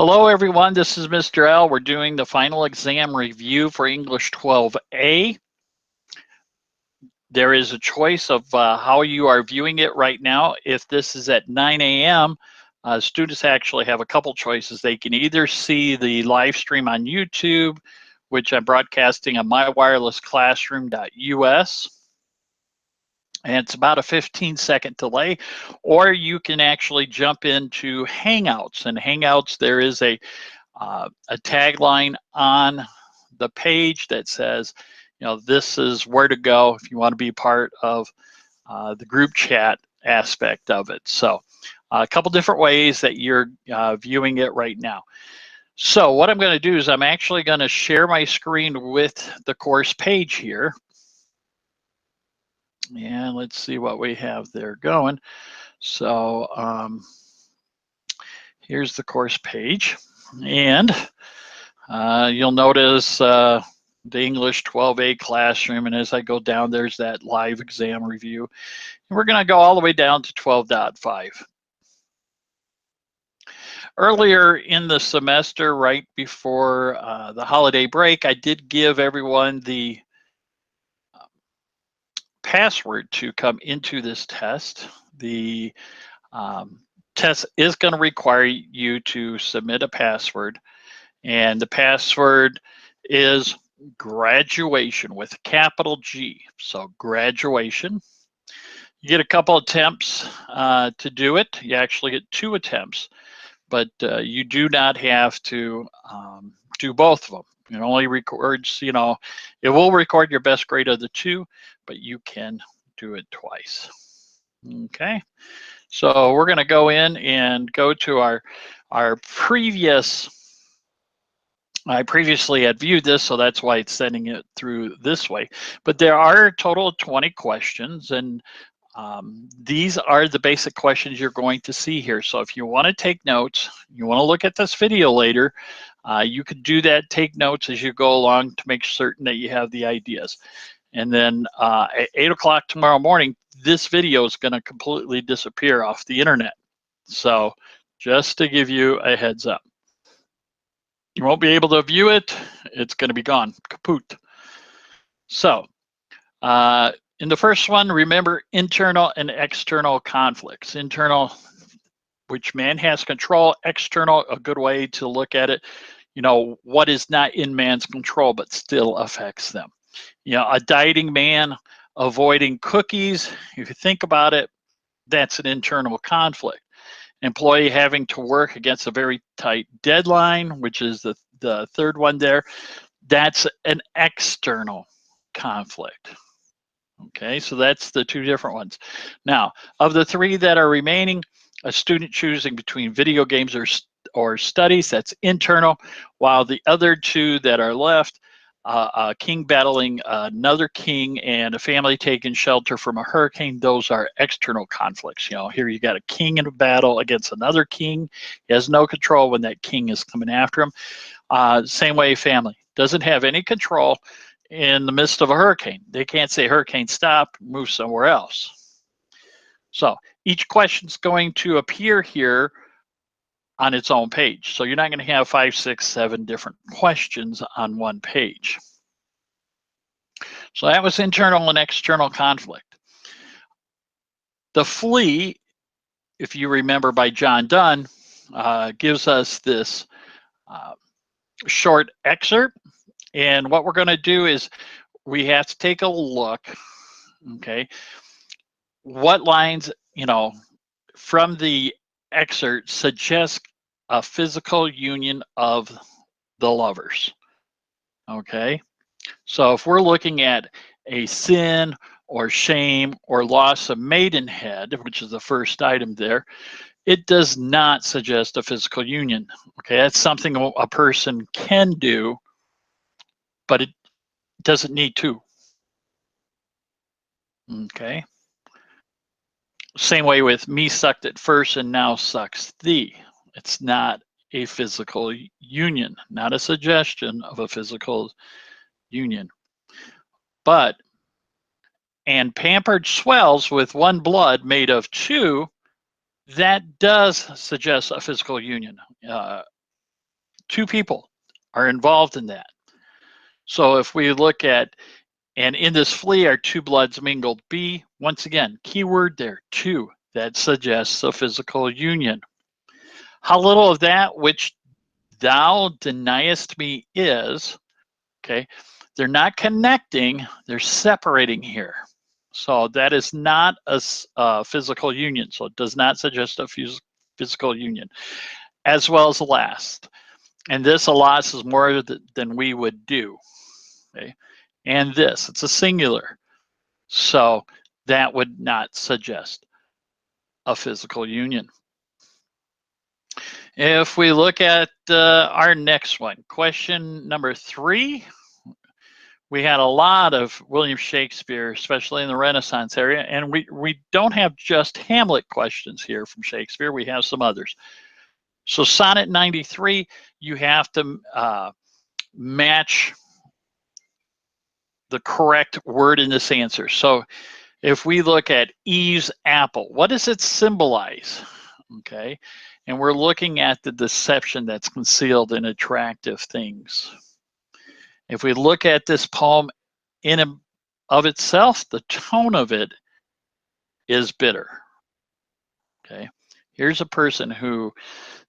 Hello everyone, this is Mr. L. We're doing the final exam review for English 12A. There is a choice of how you are viewing it right now. If this is at 9 a.m., students actually have a couple choices. They can either see the live stream on YouTube, which I'm broadcasting on mywirelessclassroom.us. And it's about a 15-second delay, or you can actually jump into Hangouts. And Hangouts, there is a tagline on the page that says, this is where to go if you want to be part of the group chat aspect of it. So a couple different ways that you're viewing it right now. So what I'm going to do is I'm actually going to share my screen with the course page here. And let's see what we have there going. So here's the course page. And you'll notice the English 12A classroom, and as I go down, there's that live exam review. And we're going to go all the way down to 12.5. Earlier in the semester, right before the holiday break, I did give everyone the password to come into this test. The test is going to require you to submit a password, and the password is graduation with a capital G. So graduation. You get a couple attempts to do it. You actually get 2 attempts, but you do not have to do both of them. It only records, it will record your best grade of the 2, but you can do it twice. Okay, so we're going to go in and go to our previous. I previously had viewed this, so that's why it's sending it through this way. But there are a total of 20 questions, and these are the basic questions you're going to see here. So if you want to take notes, you want to look at this video later, you could do that, take notes as you go along to make certain that you have the ideas. And then at 8 o'clock tomorrow morning, this video is going to completely disappear off the internet. So just to give you a heads up. You won't be able to view it. It's going to be gone, kaput. So in the first one, remember internal and external conflicts. Internal, which man has control. External, a good way to look at it, what is not in man's control but still affects them. A dieting man avoiding cookies, if you think about it, that's an internal conflict. Employee having to work against a very tight deadline, which is the third one there, that's an external conflict. Okay, so that's the 2 different ones. Now, of the 3 that are remaining, a student choosing between video games or studies, that's internal, while the other 2 that are left, a king battling another king and a family taking shelter from a hurricane, those are external conflicts. Here you got a king in a battle against another king. He has no control when that king is coming after him. Same way family. Doesn't have any control in the midst of a hurricane. They can't say hurricane stop, move somewhere else. So each question is going to appear here on its own page. So you're not going to have 5, 6, 7 different questions on one page. So that was internal and external conflict. The Flea, if you remember, by John Donne, gives us this short excerpt. And what we're going to do is we have to take a look, okay, what lines, from the excerpt suggest a physical union of the lovers. Okay, so if we're looking at a sin or shame or loss of maidenhead, which is the first item there, it does not suggest a physical union. Okay, that's something a person can do, but it doesn't need to. Okay. Same way with me sucked at first and now sucks thee. It's not a physical union, not a suggestion of a physical union. But, and pampered swells with one blood made of 2, that does suggest a physical union. Two people are involved in that. So if we look at, and in this flea are two bloods mingled. B, once again, keyword there, two. That suggests a physical union. How little of that which thou deniest me is, okay, they're not connecting, they're separating here. So that is not a physical union. So it does not suggest a physical union, as well as the last. And this alas is more than we would do. Okay? And this, it's a singular. So that would not suggest a physical union. If we look at our next one, question number 3, we had a lot of William Shakespeare, especially in the Renaissance area, and we don't have just Hamlet questions here from Shakespeare, we have some others. So Sonnet 93, you have to match the correct word in this answer. So if we look at Eve's apple, what does it symbolize? Okay, and we're looking at the deception that's concealed in attractive things. If we look at this poem in and of itself, the tone of it is bitter. Okay, here's a person who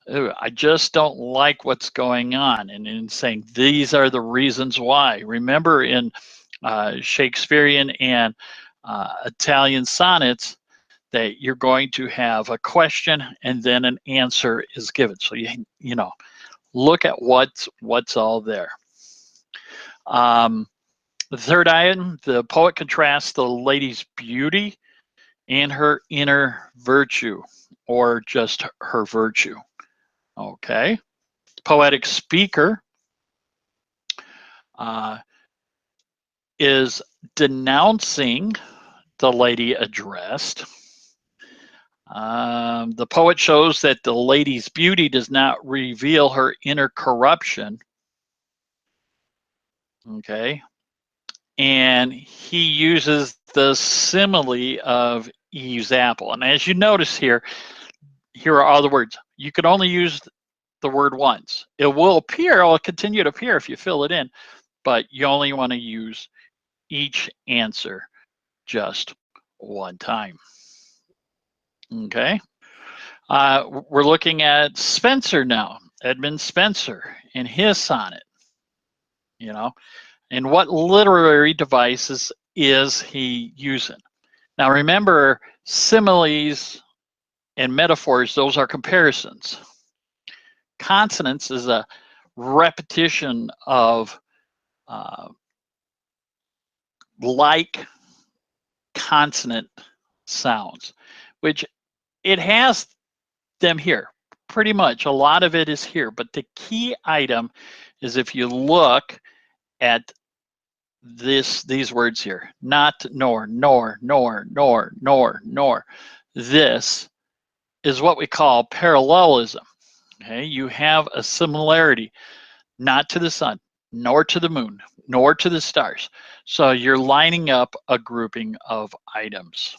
I just don't like what's going on, and in saying these are the reasons why. Remember in Shakespearean and Italian sonnets that you're going to have a question and then an answer is given. So you know, look at what's all there. The third item, the poet contrasts the lady's beauty and her inner virtue, or just her virtue. Okay. Poetic speaker is denouncing the lady addressed. The poet shows that the lady's beauty does not reveal her inner corruption. Okay. And he uses the simile of Eve's apple. And as you notice here are all the words. You can only use the word once. It will appear, it will continue to appear if you fill it in, but you only want to use each answer just one time. Okay. We're looking at Spenser now, Edmund Spenser, in his sonnet. You know, and what literary devices is he using? Now remember, similes and metaphors, those are comparisons. Consonance is a repetition of like consonant sounds, which it has them here. Pretty much a lot of it is here, but the key item is if you look at these words here, not, nor, nor, nor, nor, nor, nor. This is what we call parallelism. Okay, you have a similarity, not to the sun, nor to the moon, nor to the stars. So you're lining up a grouping of items.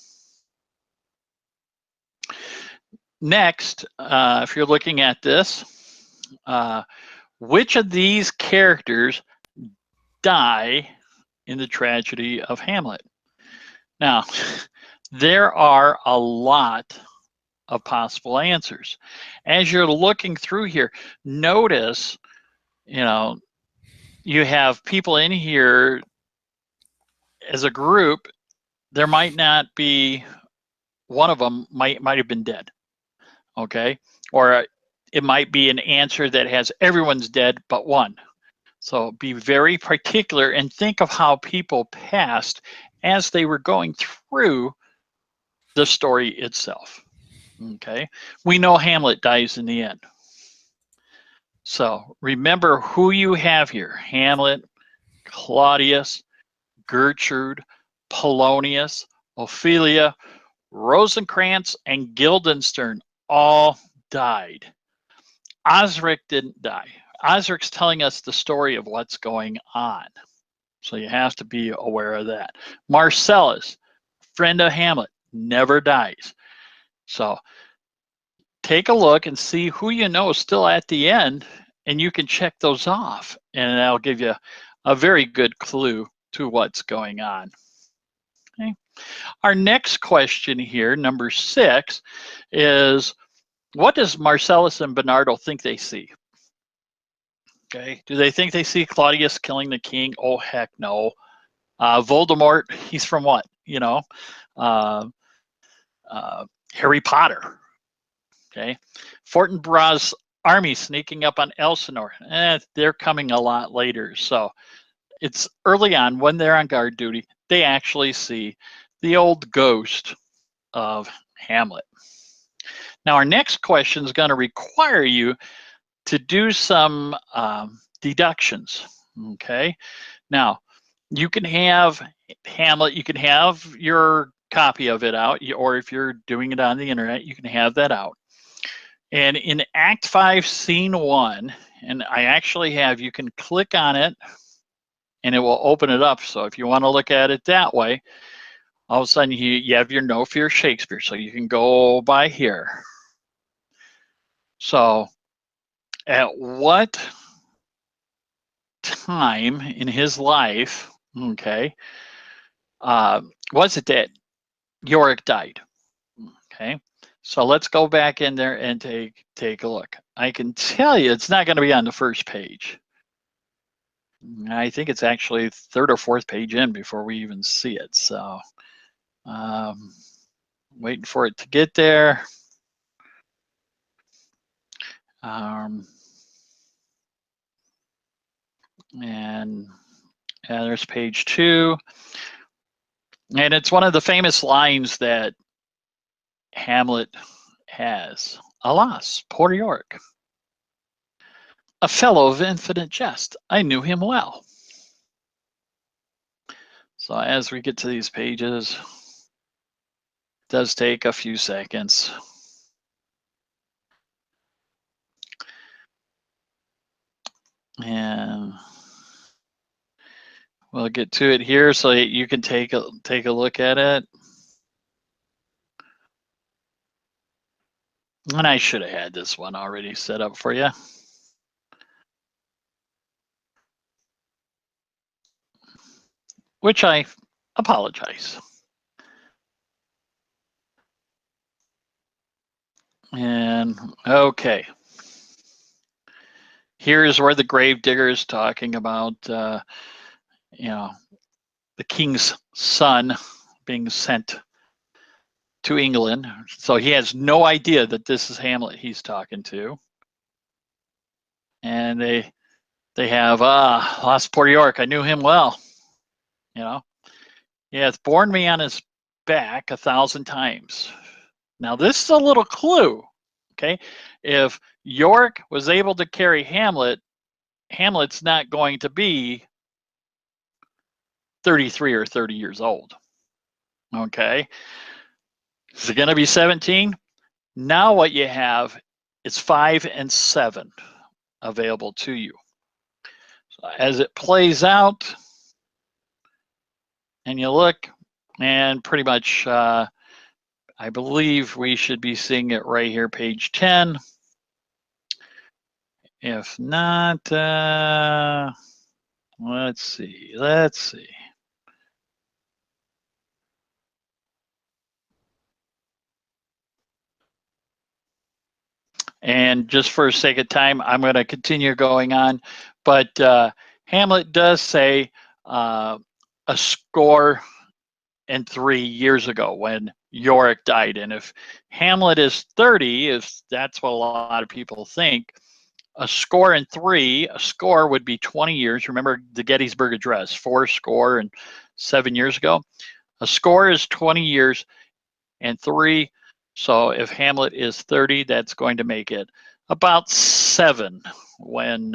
Next, if you're looking at this, which of these characters die in the tragedy of Hamlet? Now, there are a lot of possible answers. As you're looking through here, notice, you know, you have people in here as a group. There might not be, one of them might have been dead, okay? Or it might be an answer that has everyone's dead but one. So be very particular and think of how people passed as they were going through the story itself. Okay, we know Hamlet dies in the end. So remember who you have here: Hamlet, Claudius, Gertrude, Polonius, Ophelia, Rosencrantz, and Guildenstern all died. Osric didn't die. Osric's telling us the story of what's going on. So you have to be aware of that. Marcellus, friend of Hamlet, never dies. So take a look and see who you know is still at the end and you can check those off, and that'll give you a very good clue to what's going on. Okay. Our next question here, number 6, is what does Marcellus and Bernardo think they see? Okay, do they think they see Claudius killing the king? Oh, heck no. Voldemort, he's from what? You know, uh, Harry Potter. Okay, Fortinbras' army sneaking up on Elsinore. They're coming a lot later. So it's early on when they're on guard duty, they actually see the old ghost of Hamlet. Now, our next question is going to require you to do some deductions. Okay, now you can have Hamlet, you can have your copy of it out, or if you're doing it on the internet, you can have that out. And in Act 5, Scene 1, and I actually have, you can click on it and it will open it up. So if you want to look at it that way, all of a sudden you have your No Fear Shakespeare. So you can go by here. So at what time in his life, okay, was it that Yorick died? Okay, so let's go back in there and take a look. I can tell you it's not going to be on the first page. I think it's actually 3rd or 4th page in before we even see it. So waiting for it to get there. And there's page 2. And it's one of the famous lines that Hamlet has. Alas, poor Yorick, a fellow of infinite jest. I knew him well. So as we get to these pages, it does take a few seconds. And we'll get to it here so you can take a look at it. And I should have had this one already set up for you. Which I apologize. And okay. Here's where the gravedigger is talking about, you know, the king's son being sent to England. So he has no idea that this is Hamlet he's talking to. And they have, lost poor York. I knew him well. You know, he hath borne me on his back 1,000 times. Now this is a little clue. Okay, if York was able to carry Hamlet, Hamlet's not going to be 33 or 30 years old. Okay, is it going to be 17? Now what you have is 5 and 7 available to you. So as it plays out, and you look, and pretty much, I believe we should be seeing it right here, page 10. If not, let's see. And just for sake of time, I'm going to continue going on. But Hamlet does say a score and 3 years ago when Yorick died. And if Hamlet is 30, if that's what a lot of people think, a score and 3, a score would be 20 years. Remember the Gettysburg Address, 407 years ago. A score is 20 years and 3. So if Hamlet is 30, that's going to make it about 7 when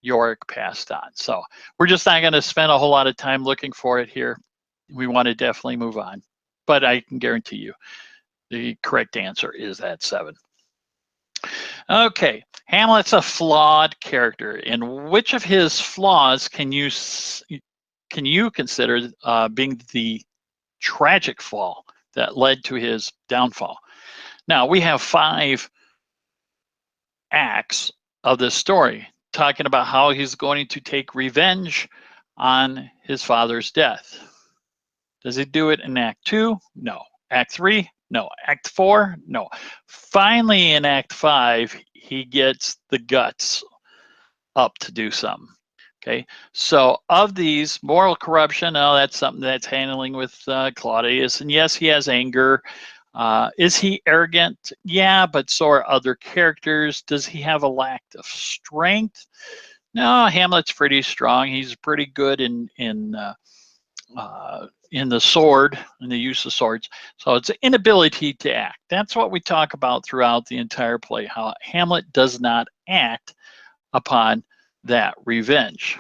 Yorick passed on. So we're just not going to spend a whole lot of time looking for it here. We want to definitely move on. But I can guarantee you the correct answer is that 7. Okay, Hamlet's a flawed character. And which of his flaws can you consider being the tragic fall that led to his downfall? Now, we have 5 acts of this story, talking about how he's going to take revenge on his father's death. Does he do it in Act 2? No. Act 3? No. Act 4? No. Finally, in Act 5, he gets the guts up to do something. Okay, so of these, moral corruption, oh, that's something that's handling with Claudius. And yes, he has anger. Is he arrogant? Yeah, but so are other characters. Does he have a lack of strength? No, Hamlet's pretty strong. He's pretty good in the sword, in the use of swords. So it's an inability to act. That's what we talk about throughout the entire play, how Hamlet does not act upon that revenge.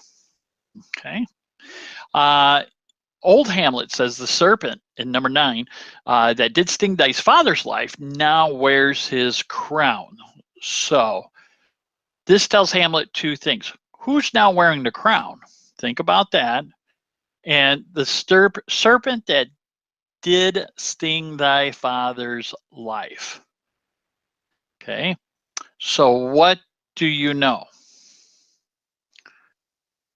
Okay. Old Hamlet says the serpent in number 9 that did sting thy father's life now wears his crown. So this tells Hamlet two things. Who's now wearing the crown? Think about that. And the serpent that did sting thy father's life. Okay. So what do you know?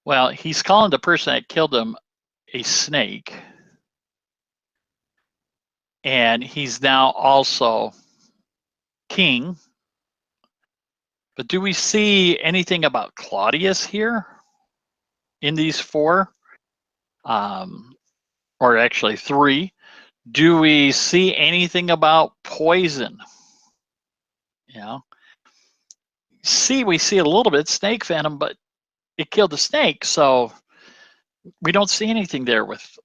Well, he's calling the person that killed him a snake. And he's now also king. But do we see anything about Claudius here in these 4? Or actually 3. Do we see anything about poison? Yeah. We see a little bit snake venom, but it killed the snake, so we don't see anything there with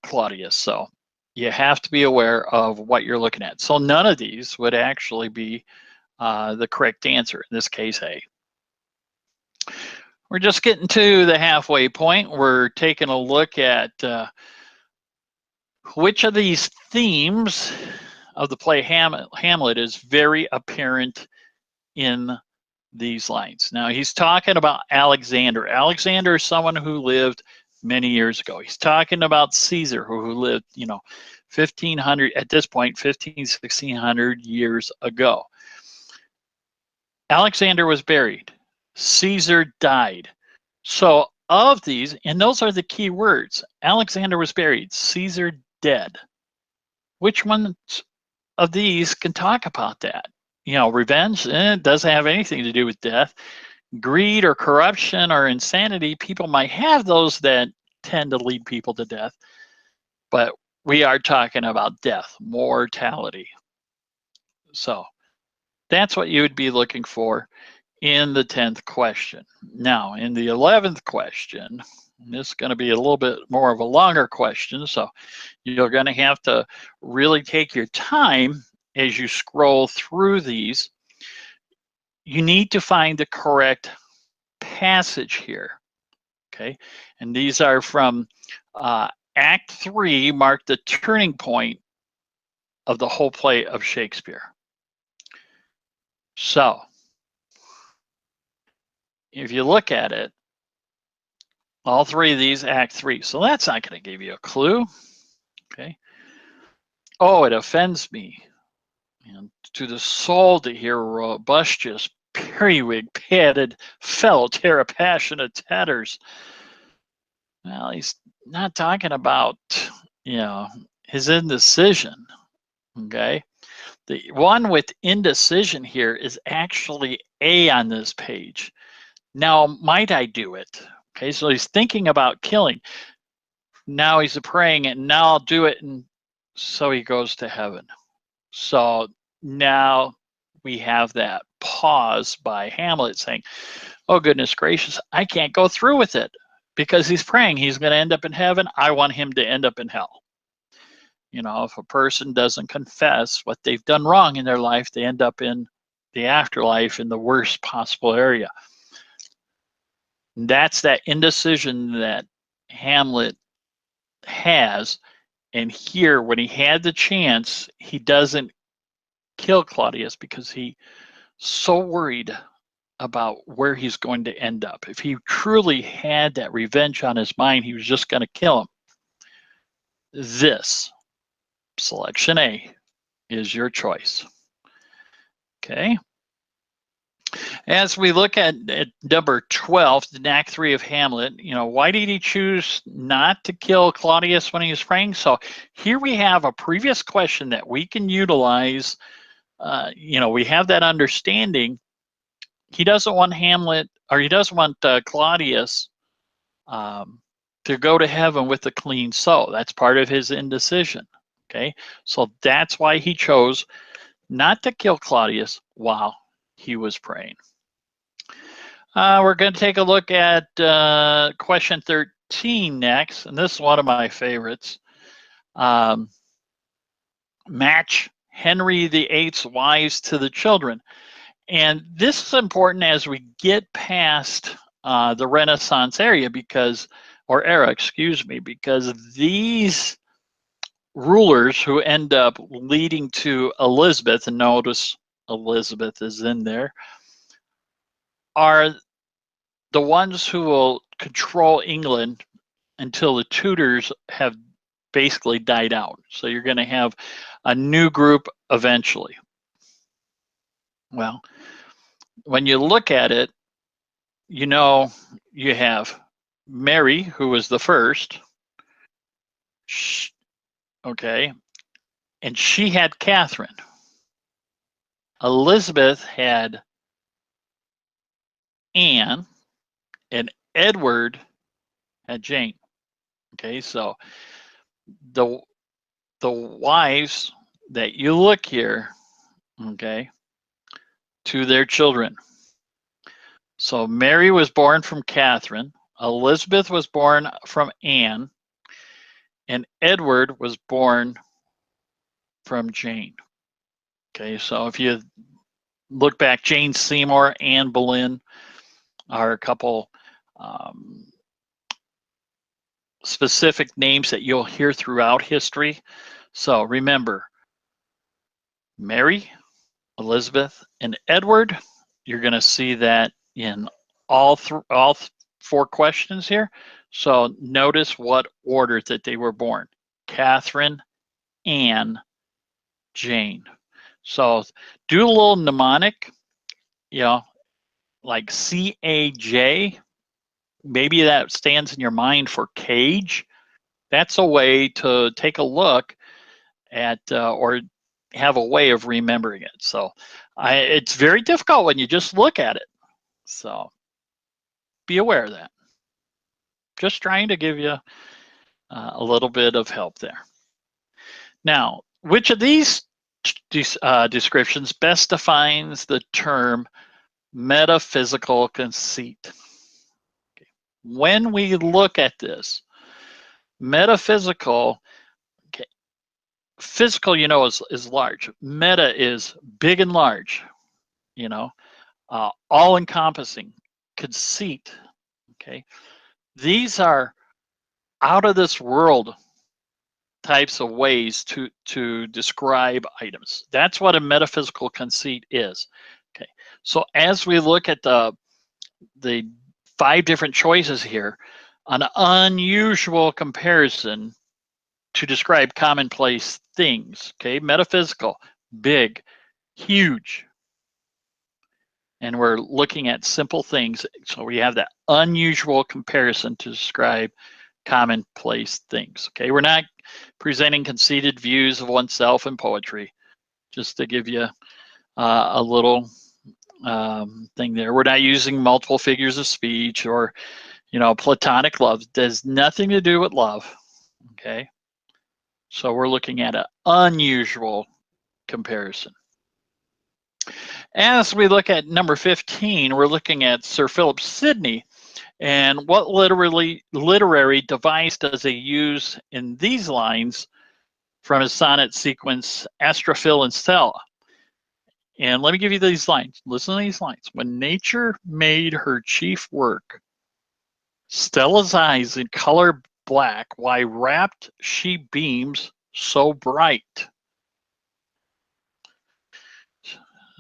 Claudius. So you have to be aware of what you're looking at. So none of these would actually be the correct answer. In this case, A. We're just getting to the halfway point. We're taking a look at which of these themes of the play Hamlet is very apparent in these lines. Now, he's talking about Alexander. Alexander is someone who lived many years ago. He's talking about Caesar, who lived, 1,500, at this point, 1,600 years ago. Alexander was buried. Caesar died. So of these, and those are the key words, Alexander was buried, Caesar dead. Which one of these can talk about that? Revenge, it doesn't have anything to do with death. Greed or corruption or insanity, people might have those that tend to lead people to death. But we are talking about death, mortality. So that's what you would be looking for in the 10th question. Now, in the 11th question, this is going to be a little bit more of a longer question, so you're going to have to really take your time as you scroll through these. You need to find the correct passage here, okay? And these are from Act 3, mark the turning point of the whole play of Shakespeare. So, if you look at it, all 3 of these, Act 3. So that's not going to give you a clue. Okay. Oh, it offends me. And to the soul to hear robustious, periwig, padded, fellow tear a passionate tatters. Well, he's not talking about, his indecision. Okay. The one with indecision here is actually A on this page. Now, might I do it? Okay, so he's thinking about killing. Now he's praying, and now I'll do it, and so he goes to heaven. So now we have that pause by Hamlet saying, oh, goodness gracious, I can't go through with it because he's praying he's going to end up in heaven. I want him to end up in hell. If a person doesn't confess what they've done wrong in their life, they end up in the afterlife in the worst possible area. That's that indecision that Hamlet has. And here, when he had the chance, he doesn't kill Claudius because he's so worried about where he's going to end up. If he truly had that revenge on his mind, he was just going to kill him. This, selection A, is your choice. Okay. As we look at number 12, the Act 3 of Hamlet, why did he choose not to kill Claudius when he was praying? So here we have a previous question that we can utilize. We have that understanding. He doesn't want Hamlet, or he doesn't want Claudius to go to heaven with a clean soul. That's part of his indecision. Okay, so that's why he chose not to kill Claudius while he was praying. We're going to take a look at question 13 next, and this is one of my favorites. Match Henry VIII's wives to the children. And this is important as we get past the Renaissance era because these rulers who end up leading to Elizabeth, and notice Elizabeth is in there, are the ones who will control England until the Tudors have basically died out. So you're going to have a new group eventually. Well, when you look at it, you have Mary, who was the first, okay, and she had Catherine. Elizabeth had Anne, and Edward had Jane. Okay, so the wives that you look here, okay, to their children. So Mary was born from Catherine, Elizabeth was born from Anne, and Edward was born from Jane. Okay, so if you look back, Jane Seymour, Anne Boleyn are a couple specific names that you'll hear throughout history. So remember, Mary, Elizabeth, and Edward. You're going to see that in all four questions here. So notice what order that they were born: Catherine, Anne, Jane. So do a little mnemonic, like CAJ. Maybe that stands in your mind for cage. That's a way to take a look at or have a way of remembering it. So it's very difficult when you just look at it. So be aware of that. Just trying to give you a little bit of help there. Now, which of these descriptions best defines the term metaphysical conceit? Okay. When we look at this, metaphysical, okay, physical, is large. Meta is big and large, all-encompassing. Conceit, okay? These are out of this world types of ways to describe items. That's what a metaphysical conceit is. Okay, so as we look at the 5 different choices here, an unusual comparison to describe commonplace things. Okay, metaphysical, big, huge. And we're looking at simple things. So we have that unusual comparison to describe commonplace things. Okay, we're not presenting conceited views of oneself in poetry, just to give you a little thing there. We're not using multiple figures of speech or, platonic love. There's nothing to do with love. Okay, so we're looking at an unusual comparison. As we look at number 15, we're looking at Sir Philip Sidney. And what literary device does he use in these lines from his sonnet sequence, Astrophil and Stella? And let me give you these lines. Listen to these lines. When nature made her chief work, Stella's eyes in color black, why wrapped she beams so bright?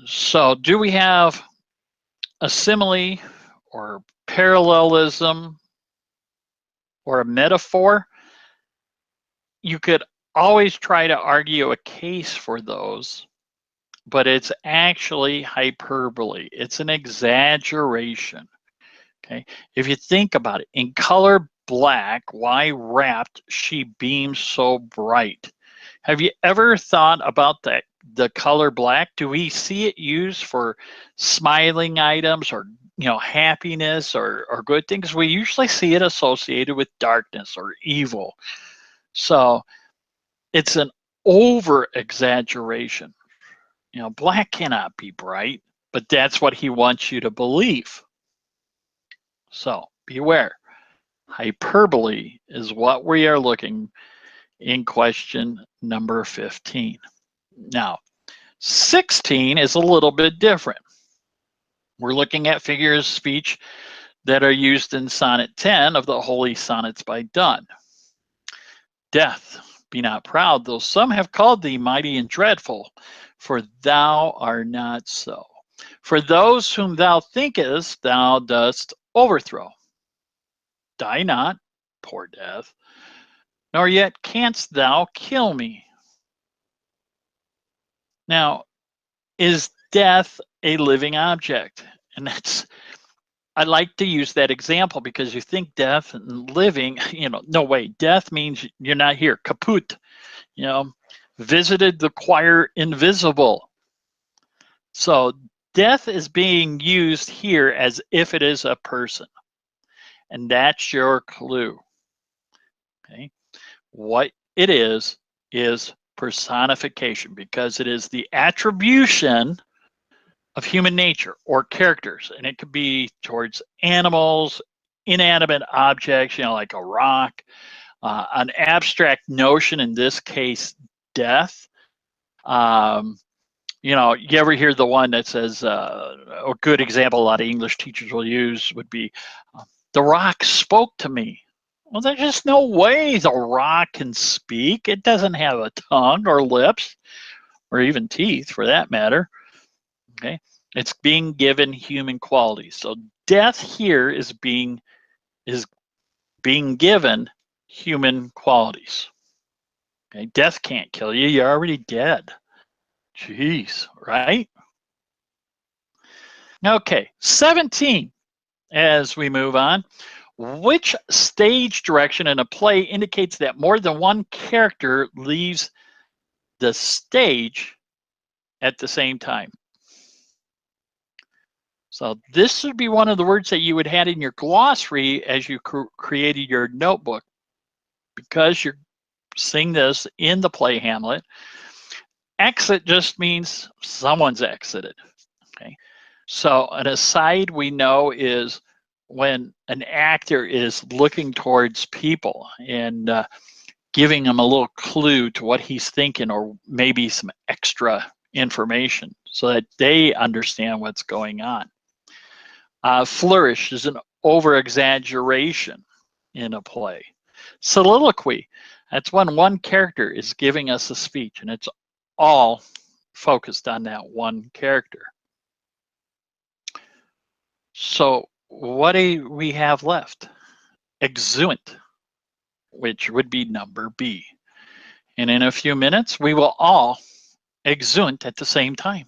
So do we have a simile or parallelism or a metaphor? You could always try to argue a case for those but it's actually hyperbole. It's an exaggeration. Okay. If you think about it, in color black, why wrapped she beams so bright? Have you ever thought about that? The color black, do we see it used for smiling items or happiness or good things? We usually see it associated with darkness or evil. So it's an over exaggeration. Black cannot be bright, but that's what he wants you to believe. So beware. Hyperbole is what we are looking in question number 15. Now, 16 is a little bit different. We're looking at figures of speech that are used in Sonnet 10 of the Holy Sonnets by Donne. Death, be not proud, though some have called thee mighty and dreadful, for thou art not so. For those whom thou thinkest thou dost overthrow. Die not, poor death, nor yet canst thou kill me. Now, is death a living object? And I like to use that example because you think death and living, no way. Death means you're not here, kaput, visited the choir invisible. So death is being used here as if it is a person. And that's your clue. Okay. What it is personification, because it is the attribution of human nature or characters, and it could be towards animals, inanimate objects, like a rock, an abstract notion, in this case, death. You ever hear the one that says, a good example a lot of English teachers will use would be, the rock spoke to me. Well, there's just no way the rock can speak. It doesn't have a tongue or lips or even teeth for that matter. Okay. It's being given human qualities. So death here is being given human qualities. Okay. Death can't kill you. You're already dead. Jeez, right? Okay. 17, as we move on. Which stage direction in a play indicates that more than one character leaves the stage at the same time? So this would be one of the words that you would have in your glossary as you created your notebook, because you're seeing this in the play Hamlet. Exit just means someone's exited. Okay. So an aside we know is when an actor is looking towards people and giving them a little clue to what he's thinking, or maybe some extra information so that they understand what's going on. Flourish is an over-exaggeration in a play. Soliloquy, that's when one character is giving us a speech and it's all focused on that one character. So what do we have left? Exuent, which would be number B. And in a few minutes, we will all exuent at the same time.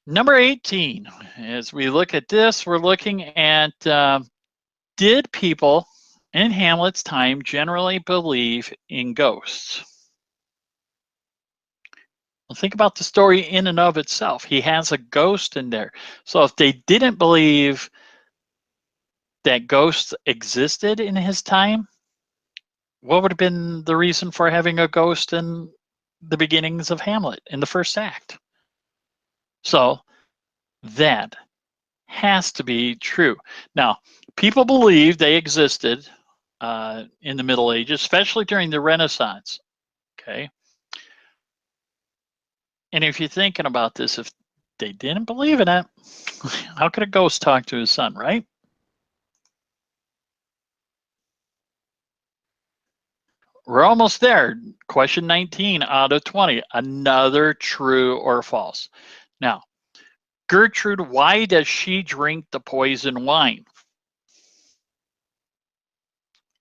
Number 18, as we look at this, we're looking at did people in Hamlet's time generally believe in ghosts? Well, think about the story in and of itself. He has a ghost in there. So if they didn't believe that ghosts existed in his time, what would have been the reason for having a ghost in the beginnings of Hamlet in the first act? So that has to be true. Now, people believe they existed in the Middle Ages, especially during the Renaissance. Okay. And if you're thinking about this, if they didn't believe in it, how could a ghost talk to his son, right? We're almost there. Question 19 out of 20. Another true or false. Now, Gertrude, why does she drink the poison wine?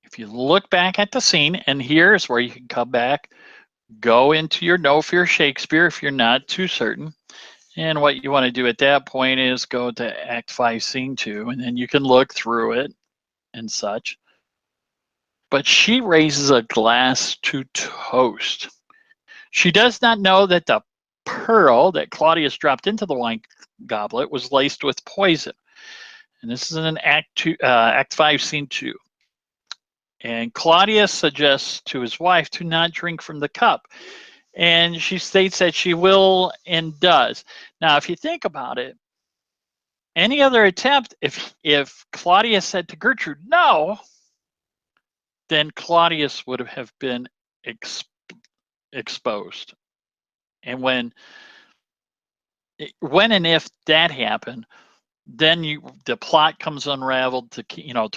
If you look back at the scene, and here's where you can come back, go into your No Fear Shakespeare if you're not too certain. And what you want to do at that point is go to Act 5, Scene 2, and then you can look through it and such. But she raises a glass to toast. She does not know that the pearl that Claudius dropped into the wine goblet was laced with poison. And this is in Act 5, Scene 2. And Claudius suggests to his wife to not drink from the cup. And she states that she will and does. Now, if you think about it, any other attempt, if Claudius said to Gertrude, no, then Claudius would have been exposed. And when and if that happened, then the plot comes unraveled to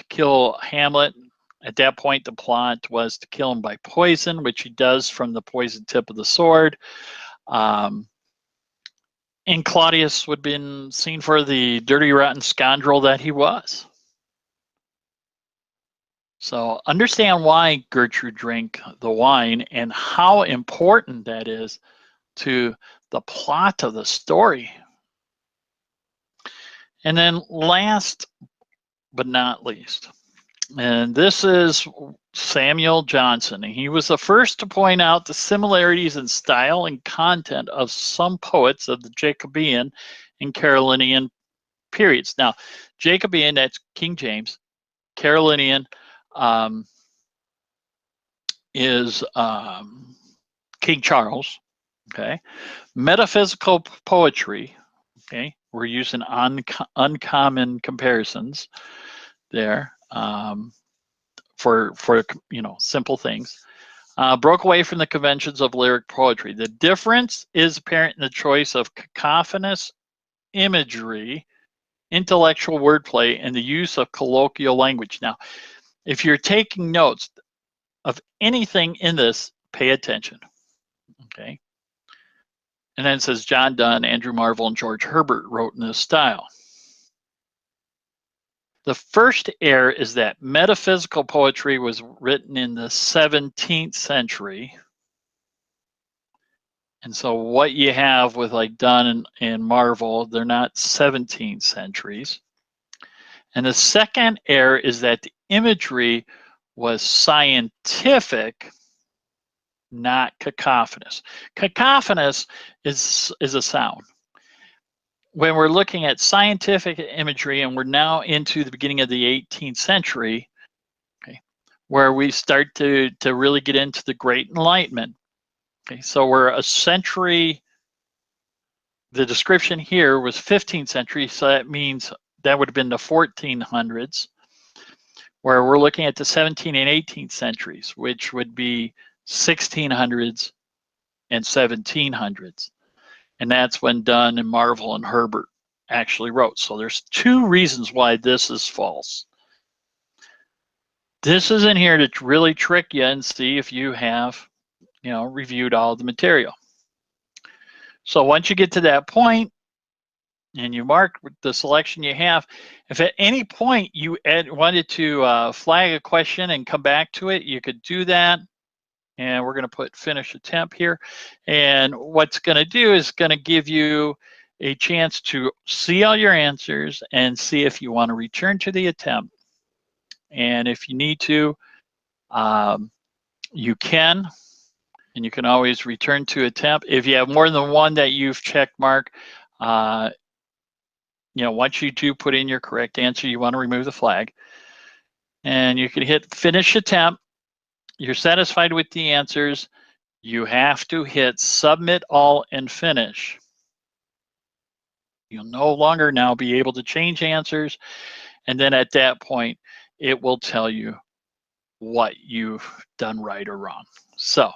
kill Hamlet. At that point, the plot was to kill him by poison, which he does from the poisoned tip of the sword. And Claudius would have been seen for the dirty, rotten scoundrel that he was. So understand why Gertrude drank the wine and how important that is to the plot of the story. And then last but not least, and this is Samuel Johnson. He was the first to point out the similarities in style and content of some poets of the Jacobean and Carolinian periods. Now, Jacobean, that's King James. Carolinian is King Charles. Okay. Metaphysical poetry. Okay. We're using uncommon comparisons there. For simple things, broke away from the conventions of lyric poetry. The difference is apparent in the choice of cacophonous imagery, intellectual wordplay, and the use of colloquial language. Now, if you're taking notes of anything in this, pay attention. Okay. And then it says John Donne, Andrew Marvell, and George Herbert wrote in this style. The first error is that metaphysical poetry was written in the 17th century. And so what you have with like Donne and Marvell, they're not 17th centuries. And the second error is that the imagery was scientific, not cacophonous. Cacophonous is a sound. When we're looking at scientific imagery, and we're now into the beginning of the 18th century, okay, where we start to really get into the Great Enlightenment. Okay, so we're a century, the description here was 15th century, so that means that would have been the 1400s, where we're looking at the 17th and 18th centuries, which would be 1600s and 1700s. And that's when Donne and Marvell and Herbert actually wrote. So there's two reasons why this is false. This is in here to really trick you and see if you have, reviewed all the material. So once you get to that point and you mark the selection you have, if at any point you wanted to flag a question and come back to it, you could do that. And we're going to put finish attempt here. And what's going to do is going to give you a chance to see all your answers and see if you want to return to the attempt. And if you need to, you can. And you can always return to attempt. If you have more than one that you've checked mark, once you do put in your correct answer, you want to remove the flag. And you can hit finish attempt. You're satisfied with the answers. You have to hit submit all and finish. You'll no longer now be able to change answers. And then at that point, it will tell you what you've done right or wrong. So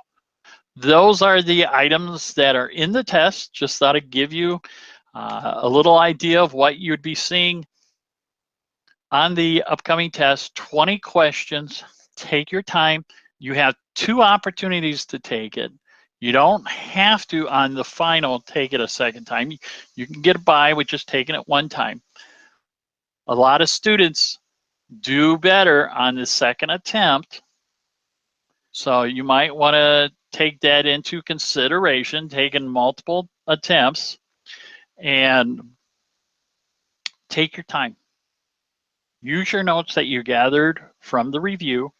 those are the items that are in the test. Just thought I'd give you a little idea of what you'd be seeing on the upcoming test. 20 questions. Take your time. You have 2 opportunities to take it. You don't have to, on the final, take it a second time. You can get by with just taking it one time. A lot of students do better on the second attempt. So you might want to take that into consideration, taking multiple attempts, and take your time. Use your notes that you gathered from the review.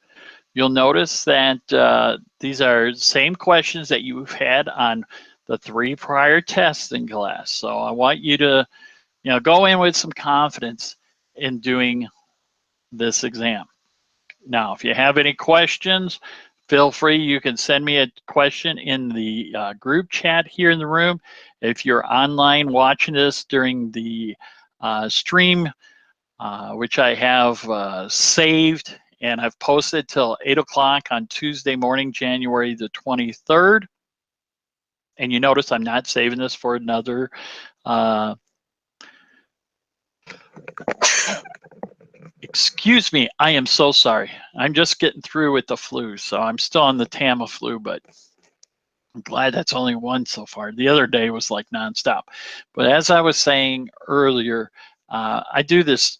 You'll notice that these are same questions that you've had on the 3 prior tests in class. So I want you to, go in with some confidence in doing this exam. Now, if you have any questions, feel free. You can send me a question in the group chat here in the room. If you're online watching this during the stream, which I have saved and I've posted till 8 o'clock on Tuesday morning, January the 23rd. And you notice I'm not saving this for another excuse me, I am so sorry. I'm just getting through with the flu, so I'm still on the Tamiflu, but I'm glad that's only one so far. The other day was like nonstop. But as I was saying earlier, I do this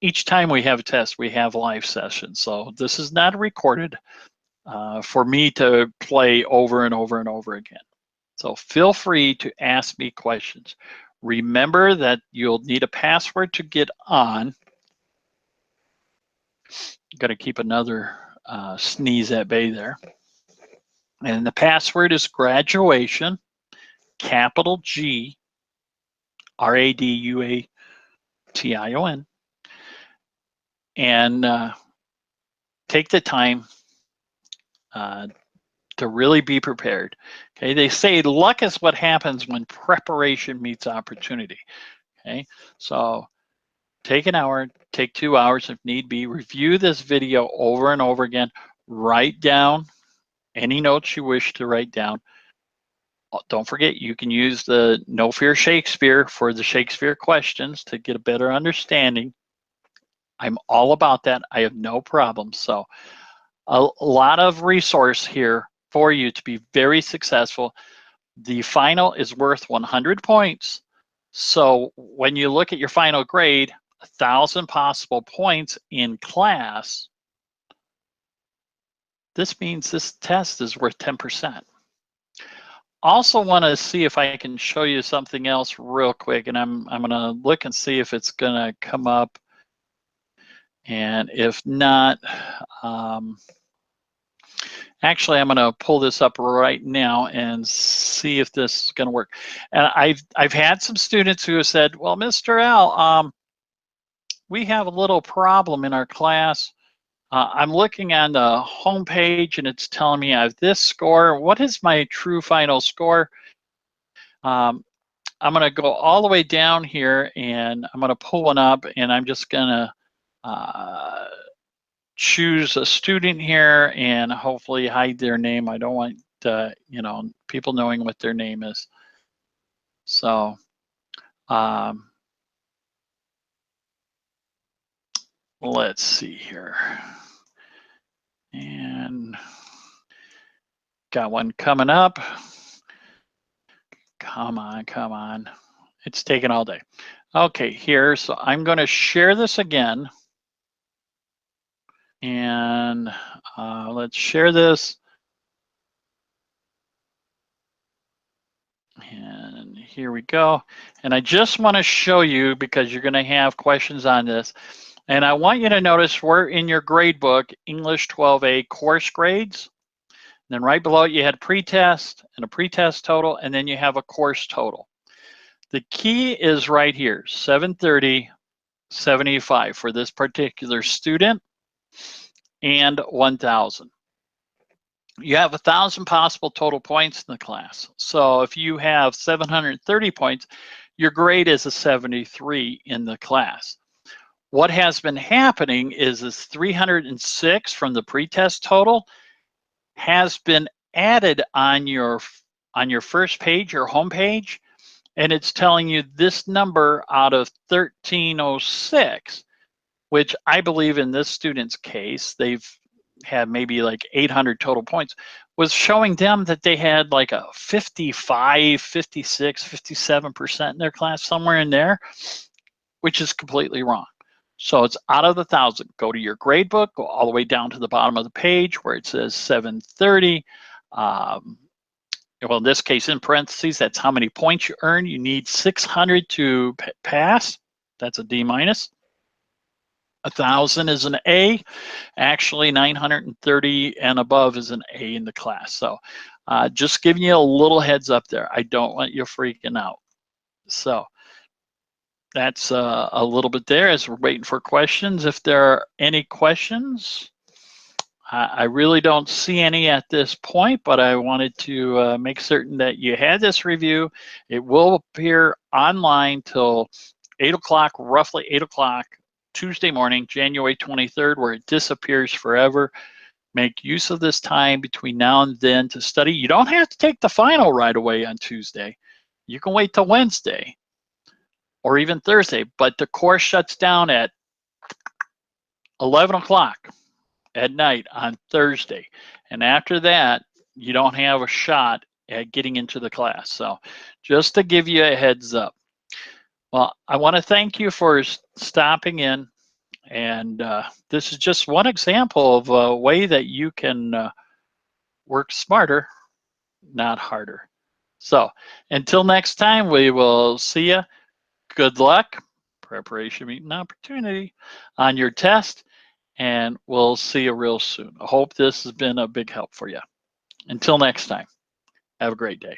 each time we have a test, we have live sessions. So this is not recorded for me to play over and over and over again. So feel free to ask me questions. Remember that you'll need a password to get on. Got to keep another sneeze at bay there. And the password is graduation, capital G, RADUATION. And take the time to really be prepared. Okay, they say luck is what happens when preparation meets opportunity. Okay, so take an hour, take 2 hours if need be, review this video over and over again, write down any notes you wish to write down. Don't forget, you can use the No Fear Shakespeare for the Shakespeare questions to get a better understanding. I'm all about that. I have no problem. So a lot of resource here for you to be very successful. The final is worth 100 points. So when you look at your final grade, 1,000 possible points in class, this means this test is worth 10%. Also want to see if I can show you something else real quick, and I'm going to look and see if it's going to come up. And if not, actually, I'm going to pull this up right now and see if this is going to work. And I've had some students who have said, well, Mr. Al, we have a little problem in our class. I'm looking on the home page and it's telling me I have this score. What is my true final score? I'm going to go all the way down here and I'm going to pull one up, and I'm just going to choose a student here and hopefully hide their name. I don't want people knowing what their name is. So let's see here. And got one coming up. Come on. It's taking all day. Okay, here, so I'm going to share this again. And let's share this. And here we go. And I just want to show you, because you're going to have questions on this. And I want you to notice we're in your grade book, English 12A course grades. And then right below it, you had pretest and a pretest total, and then you have a course total. The key is right here, 730.75 for this particular student, and 1,000. You have 1,000 possible total points in the class. So if you have 730 points, your grade is a 73 in the class. What has been happening is this 306 from the pretest total has been added on your first page, your home page, and it's telling you this number out of 1,306, which I believe in this student's case, they've had maybe like 800 total points, was showing them that they had like a 55, 56, 57% in their class, somewhere in there, which is completely wrong. So it's out of the 1,000. Go to your grade book, go all the way down to the bottom of the page where it says 730. well, in this case, in parentheses, that's how many points you earn. You need 600 to pass. That's a D minus. 1,000 is an A. Actually, 930 and above is an A in the class. So just giving you a little heads up there. I don't want you freaking out. So that's a little bit there as we're waiting for questions. If there are any questions, I really don't see any at this point, but I wanted to make certain that you had this review. It will appear online till 8 o'clock, roughly 8 o'clock, Tuesday morning, January 23rd, where it disappears forever. Make use of this time between now and then to study. You don't have to take the final right away on Tuesday. You can wait till Wednesday or even Thursday, but the course shuts down at 11 o'clock at night on Thursday. And after that, you don't have a shot at getting into the class. So just to give you a heads up. Well, I want to thank you for stopping in. And this is just one example of a way that you can work smarter, not harder. So until next time, we will see you. Good luck, preparation meeting opportunity on your test, and we'll see you real soon. I hope this has been a big help for you. Until next time, have a great day.